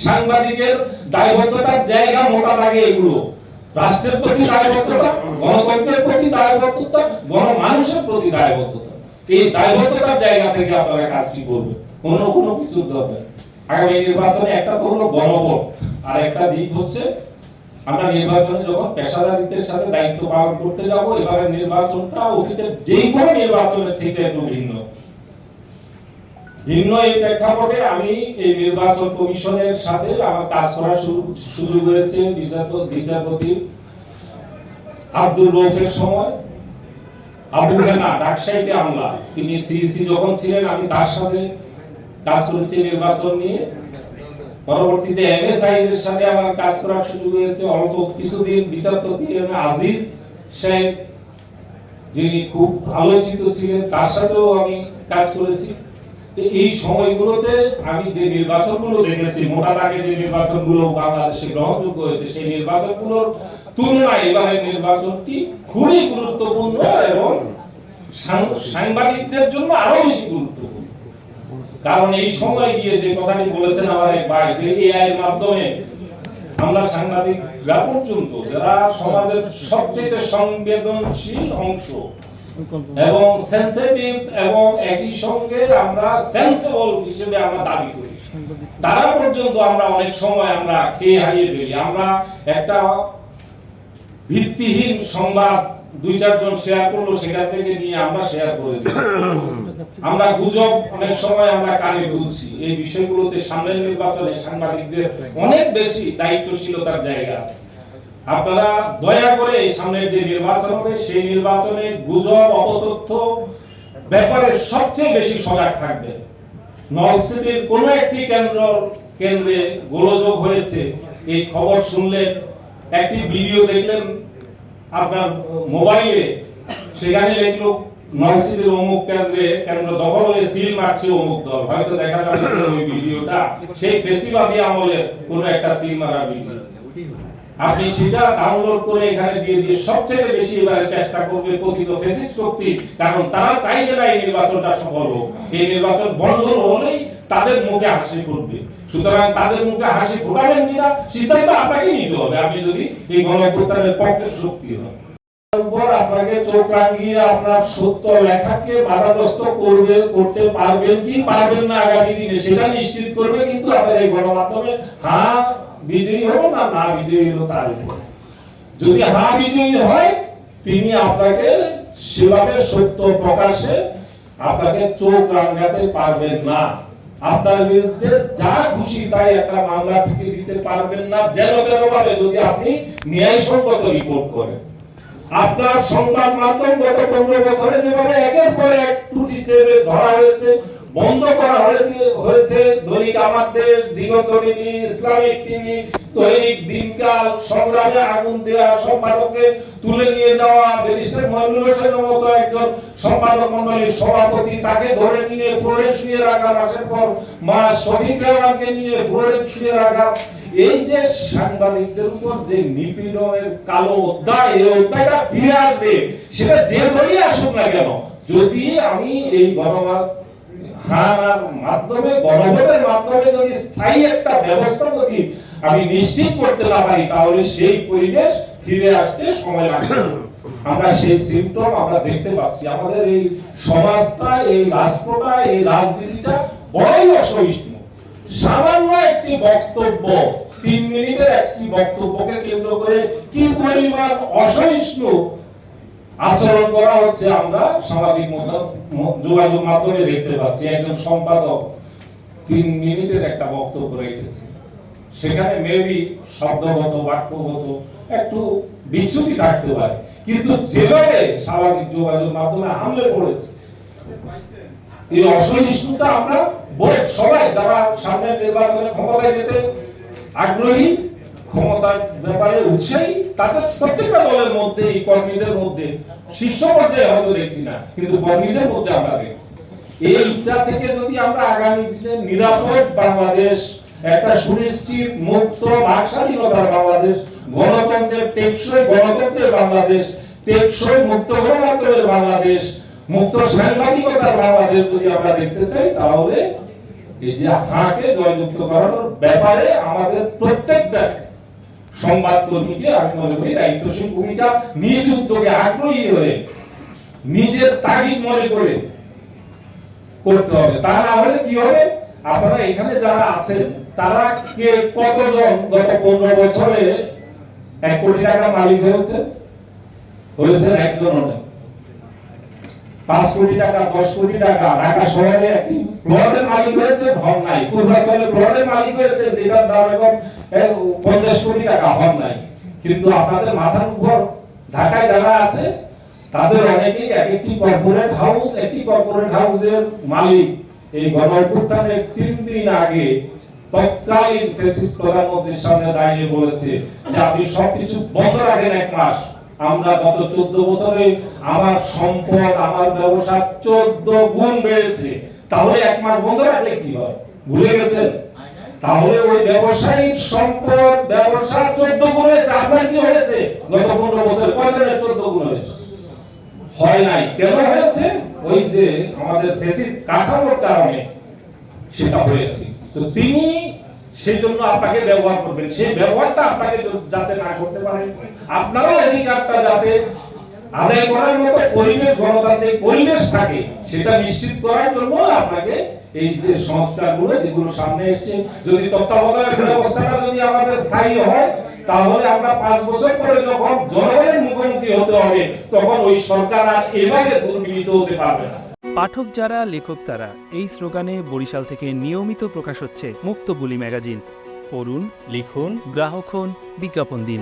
সাংবাদিকের দায়বদ্ধতার জায়গা মোটা লাগে এগুলো। রাষ্ট্রের প্রতি দায়বদ্ধতা, গণতন্ত্রের প্রতি দায়বদ্ধতা, গণমানুষের প্রতি দায়বদ্ধতা। এই দায়বদ্ধতার জায়গা থেকে আপনারা কাজটি করবেন, অন্য কোনো কিছু দরকার। আগামী নির্বাচনে একটা তো হলো গণভোট, আর একটা দিক হচ্ছে আমরা নির্বাচনে যখন পেশাদারিত্বের সাথে দায়িত্ব পালন করতে যাব, এবারে নির্বাচনটা অতীতের যেই কোনো নির্বাচনের থেকে একটু ভিন্ন। এই প্রেক্ষাপটে আমি এই নির্বাচন কমিশনের সাথে আমার কাজ করার সুযোগ হয়েছে বিচারপতি আব্দুর রৌফের সময়। আবু হেনা ডাকসাইটে আমলা, তিনি সিইসি যখন ছিলেন, আমি তার সাথে কাজ করেছি নির্বাচন নিয়ে। পরবর্তীতে এমএসআই এর সাথে আমার কাজ করার সুযোগ হয়েছে। অল্প কিছুদিন বিচারপতি আজিজ সাহেব, যিনি খুব আলোচিত ছিলেন, তার সাথেও আমি কাজ করেছি। এই সময়গুলোতে আমি যে নির্বাচনগুলো দেখেছি, মোটা দাগে যে নির্বাচনগুলো বাংলাদেশে গ্রহণযোগ্য হয়েছে, সেই নির্বাচনগুলোর তুলনায় এবারের নির্বাচনটি খুবই গুরুত্বপূর্ণ এবং সাংবাদিকদের জন্য আরো বেশি গুরুত্বপূর্ণ। কারণ এই সময় গিয়ে যে কথাটি বলেছেন আমার এক ভাই, যে এআই এর মাধ্যমে আমরা সাংবাদিকরা পর্যন্ত, যারা সমাজের সবচেয়ে সংবেদনশীল অংশ এবং সেনসিটিভ এবং একই সঙ্গে আমরা সেন্সেবল হিসেবে আমরা দাবি করি, তারা পর্যন্ত আমরা অনেক সময় আমরা খেয়ে হারিয়ে ফেলি। আমরা একটা ভিত্তিহীন সংবাদ দুই চারজন শেয়ার করলো, সেখান থেকে নিয়ে আমরা শেয়ার করে দিই। আমরা গুজব অনেক সময় আমরা কানে তুলছি। এই বিষয়গুলোতে সামনের নির্বাচনে সাংবাদিকদের অনেক বেশি দায়িত্বশীলতার জায়গা আছে। আপনারা দয়া করে এই সামনের যে নির্বাচন হবে, সেই নির্বাচনে গুজব, অপতথ্য ব্যাপারে সবচেয়ে বেশি সজাগ থাকবেন। নলছিটির কোন একটি কেন্দ্রে গোলযোগ হয়েছে, এই খবর শুনলেন, একটি ভিডিও দেখলেন আপনার মোবাইলে, সেখানে লিখলো নলছিটির অমুক কেন্দ্র দখল হয়ে সিল মারছে অমুক দল। হয়তো দেখা যাবে ওই ভিডিওটা সেই ফেসিবাদী আমলের কোন একটা সিল মারা ভিডিও। আপনি সেটা ডাউনলোড করে এখানে দিয়ে সবচেয়ে বেশি এবারে চেষ্টা করবে কথিত ফ্যাসিস্ট শক্তি, কারণ তারা চাইবে না এই নির্বাচনটা সফল হোক। এই নির্বাচন বন্ধ হলেই তাদের মুখে হাসি ফুটবে। সুতরাং তাদের মুখে হাসি ফোটাবেন কিনা সিদ্ধান্ত আপনাকে নিতে হবে, আপনি যদি এই গণঅভ্যুত্থানের পক্ষের শক্তি হন। আপনাকে চোখ রাঙিয়ে আপনার সত্য লেখাকে বাধাগ্রস্ত করতে পারবেন কি পারবেন না আগামী দিনে, সেটা নিশ্চিত করবে কিন্তু আপনার এই গণমাধ্যমে। হ্যাঁ বিজয়ী হলো না না বিজয়ী হলো তার উপর। যদি হ্যাঁ বিজয়ী হয়, তিনি আপনাকে সেভাবে সত্য প্রকাশে আপনাকে চোখ রাঙাতে পারবেন না। আপনার বিরুদ্ধে যা খুশি তাই একটা মামলা ঠুকে দিতে পারবেন না, যেন ভাবে যদি আপনি ন্যায়সঙ্গত রিপোর্ট করেন। আপনার সংবাদ মাধ্যম গত 15 বছরে যেভাবে একের পর এক ত্রুটি চেপে ধরা হয়েছে, বন্ধ করা হয়েছে, দৈনিক আমার দেশ, দিগন্ত টিভি, ইসলামিক টিভি, দৈনিক দিনকাল, সংগ্রামে আগুন দেওয়া সম্পাদককে তুলে নিয়ে যাওয়া, ব্যারিস্টার মহিনুল হোসেনের মতো একজন সম্পাদক মন্ডলীর সভাপতি, তাকে ধরে নিয়ে ফ্লোরে শুয়ে রাখা, মাসের পর মাস শফিক রেহমানকে নিয়ে ফ্লোরে শুয়ে রাখা, এই যে সাংবাদিকদের উপর যে নিপীড়নের কালো অধ্যায়, এই অধ্যায়টা ফিরে আসবে, সেটা যে দলই আসুক না কেন। যদি আমি এই গণভোটের মাধ্যমে যদি স্থায়ী একটা ব্যবস্থা যদি আমি নিশ্চিত করতে না পারি, তাহলে সেই পরিবেশ ফিরে আসতে সময় লাগবে। আমরা সেই সিম্পটম আমরা দেখতে পাচ্ছি। আমাদের এই সমাজটা, এই রাষ্ট্রটা, এই রাজনীতিটা বড়ই অসহিষ্ণু। সামান্য একটি বক্তব্য, 3 মিনিটের একটি বক্তব্যকে কেন্দ্র করে কি পরিমাণ অসহিষ্ণু আচরণ করা হচ্ছে আমরা সামাজিক যোগাযোগ মাধ্যমে দেখতে পাচ্ছি। একজন সম্পাদক 3 মিনিটের একটা বক্তব্য রেখেছে, সেখানে মেবি শব্দগত বাক্যগত একটু বিচ্যুতি থাকতে পারে, কিন্তু যেভাবে সামাজিক যোগাযোগ মাধ্যমে হামলে পড়েছে, এই অসহিষ্ণুতা আমরা সবাই যারা সামনের নির্বাচনে ক্ষমতায় যেতে আগ্রহী, ক্ষমতার ব্যাপারে উৎসাহী, তাদের প্রত্যেকটা দলের মধ্যে, এই কর্মীদের মধ্যে, শীর্ষ পর্যায়ে হয়তো দেখছি না, কিন্তু কর্মীদের মধ্যে আমরা দেখছি। এইটা থেকে যদি আমরা আগামী দিনে নিরাপদ বাংলাদেশ, একটা সুনিশ্চিত মুক্ত বাকস্বাধীনতার বাংলাদেশ, গণতন্ত্রের টেকসই গণতন্ত্রের বাংলাদেশ, টেকসই মুক্ত গণতন্ত্রের বাংলাদেশ, মুক্ত সাংবাদিকতার বাংলাদেশ যদি আমরা দেখতে চাই, তাহলে এই যে হাঁকে জয়যুক্ত করানোর ব্যাপারে আমাদের প্রত্যেকটা সংবাদ কর্মীকে আমি মনে করি দায়িত্বশীল ভূমিকা, নিজ উদ্যোগে আগ্রহী হয়ে নিজের তাগিদ মনে করে করতে হবে। তা না হলে কি হবে, আপনারা এখানে যারা আছেন তারা কে কতজন গত 15 বছরে 1 কোটি টাকা মালিক হয়েছেন একজন নয়। 5 কোটি টাকা 10 কোটি টাকা ঢাকা শহরে একটি প্লটের মালিক হয়েছে হন নাই। পূর্বাঞ্চলে প্লটের মালিক হয়েছে যেটার দাম এখন 50 কোটি টাকা হন নাই। কিন্তু আপনাদের মাথার উপর ঢাকায় যারা আছে তাদের অনেকেই একটি কর্পোরেট হাউসের মালিক। এই গণঅভ্যুত্থানের 3 দিন আগে তৎকালীন ফ্যাসিস্ট প্রধানমন্ত্রীর সামনে দাঁড়িয়ে বলেছে যে আপনি সবকিছু বন্ধ রাখেন 1 মাস। আমরা গত 14 বছরে আমার সম্পদ, আমার ব্যবসা 14 গুণ বেড়েছে। তাহলে 1 মাস বন্ধ রাখলে কি হয়, ভুলে গেছেন? তাহলে ওই ব্যবসায়িক সম্পদ ব্যবসা 14 গুণ হয়েছে। আপনার কি হয়েছে গত 15 বছরে? কয়জনের 14 গুণ হয়েছে? হয় নাই। কেন হয়েছে? ওই যে আমাদের ফ্যাসিস্ট কাঠামোর কারণে সেটা হয়েছে। তো তিনি সেই জন্য আপনাকে ব্যবহার করবেন, সেই ব্যবহারটা আপনাকে যাতে না করতে পারেন, আপনারও অধিকারটা যাতে আদায় করার মতো পরিবেশ, গণতান্ত্রিক পরিবেশ থাকে, সেটা নিশ্চিত করার জন্য আপনাকে এই যে সংস্কারগুলো যেগুলো সামনে এসেছে, যদি তত্ত্বাবধায়ক ব্যবস্থাটা যদি আমাদের স্থায়ী হয়, তাহলে আমরা 5 বছর পরে যখন জনগণের মুখোমুখি হতে হবে, তখন ওই সরকার আর এভাবে দুর্নীত হতে পারবে না। পাঠক যারা, লেখক তারা, এই স্লোগানে বরিশাল থেকে নিয়মিত প্রকাশ হচ্ছে মুক্ত বুলি ম্যাগাজিন। পড়ুন, লিখুন, গ্রাহক হন, বিজ্ঞাপন দিন।